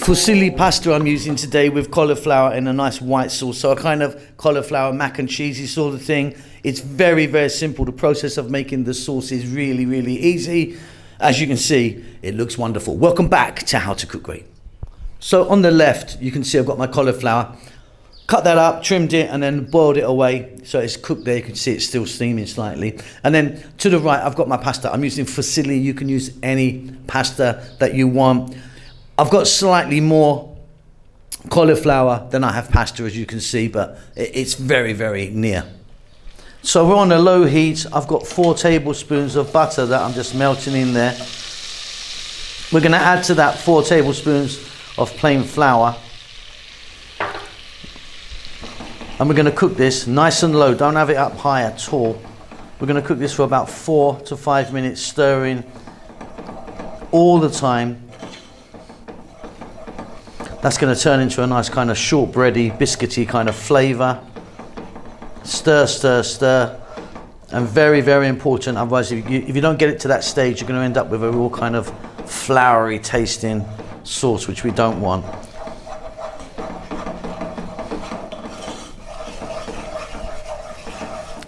fusilli pasta I'm using today with cauliflower and a nice white sauce. So a kind of cauliflower mac and cheesy sort of thing. It's very, very simple. The process of making the sauce is really, really easy. As you can see, it looks wonderful. Welcome back to How to Cook Great. So on the left, you can see I've got my cauliflower. Cut that up, trimmed it, and then boiled it away. So it's cooked there. You can see it's still steaming slightly. And then to the right, I've got my pasta. I'm using fusilli. You can use any pasta that you want. I've got slightly more cauliflower than I have pasta, as you can see, but it's very, very near. So we're on a low heat. I've got 4 tablespoons of butter that I'm just melting in there. We're going to add to that 4 tablespoons of plain flour. And we're going to cook this nice and low. Don't have it up high at all. We're going to cook this for about 4 to 5 minutes, stirring all the time. That's going to turn into a nice kind of shortbready, biscuity kind of flavour. Stir, stir, stir. And very, very important, otherwise if you don't get it to that stage, you're going to end up with a real kind of floury tasting sauce, which we don't want.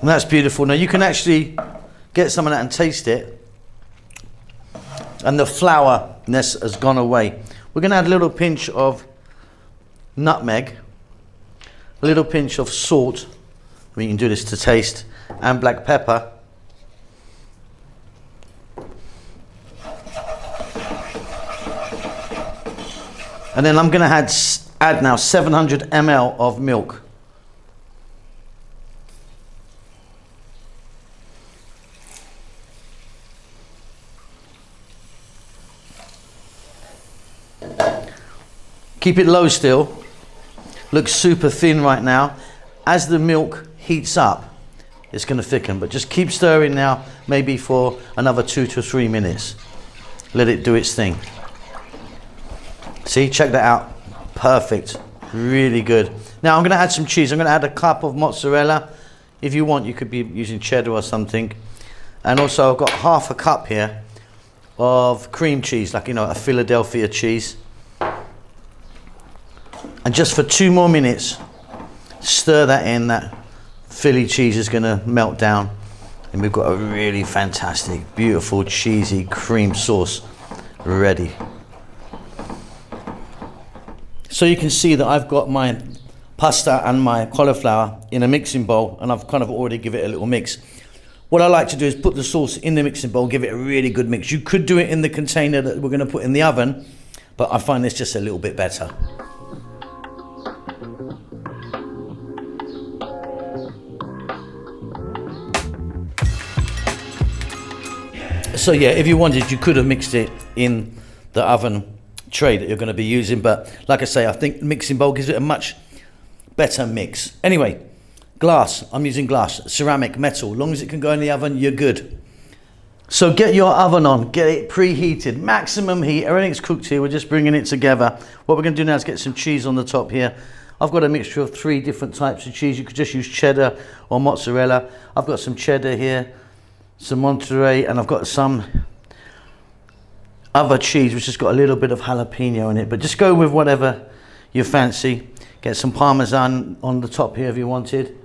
And that's beautiful. Now you can actually get some of that and taste it. And the flourness has gone away. We're going to add a little pinch of nutmeg, a little pinch of salt. We can do this to taste, and black pepper. And then I'm going to add now 700 ml of milk. Keep it low still. Looks super thin right now. As the milk heats up, it's going to thicken, but just keep stirring now, maybe for another 2 to 3 minutes. Let it do its thing. See, check that out. Perfect. Really good. Now I'm going to add some cheese. I'm going to add a cup of mozzarella. If you want, you could be using cheddar or something. And also I've got half a cup here of cream cheese, like, you know, a Philadelphia cheese. And just for 2 more minutes, stir that in. That Philly cheese is going to melt down. And we've got a really fantastic, beautiful, cheesy cream sauce ready. So you can see that I've got my pasta and my cauliflower in a mixing bowl, and I've kind of already given it a little mix. What I like to do is put the sauce in the mixing bowl, give it a really good mix. You could do it in the container that we're going to put in the oven, but I find this just a little bit better. So yeah, if you wanted, you could have mixed it in the oven tray that you're going to be using, but like I say, I think the mixing bowl gives it a much better mix. Anyway, glass. I'm using glass, ceramic, metal. As long as it can go in the oven, you're good. So get your oven on, get it preheated, maximum heat. Everything's cooked here. We're just bringing it together. What we're going to do now is get some cheese on the top here. I've got a mixture of 3 different types of cheese. You could just use cheddar or mozzarella. I've got some cheddar here, some Monterey, and I've got some other cheese which has got a little bit of jalapeno in it, but just go with whatever you fancy. Get some Parmesan on the top here if you wanted.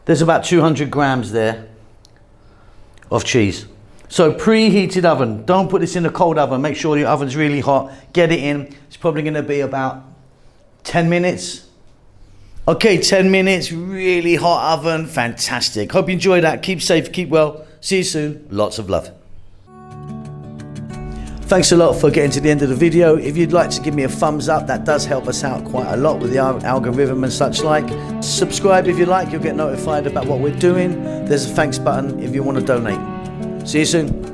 There's about 200 grams there of cheese. So preheated oven. Don't put this in a cold oven. Make sure your oven's really hot. Get it in. It's probably going to be about 10 minutes. Okay, 10 minutes, really hot oven, fantastic. Hope you enjoyed that. Keep safe, keep well. See you soon. Lots of love. Thanks a lot for getting to the end of the video. If you'd like to give me a thumbs up, that does help us out quite a lot with the algorithm and such like. Subscribe if you like, you'll get notified about what we're doing. There's a thanks button if you want to donate. See you soon.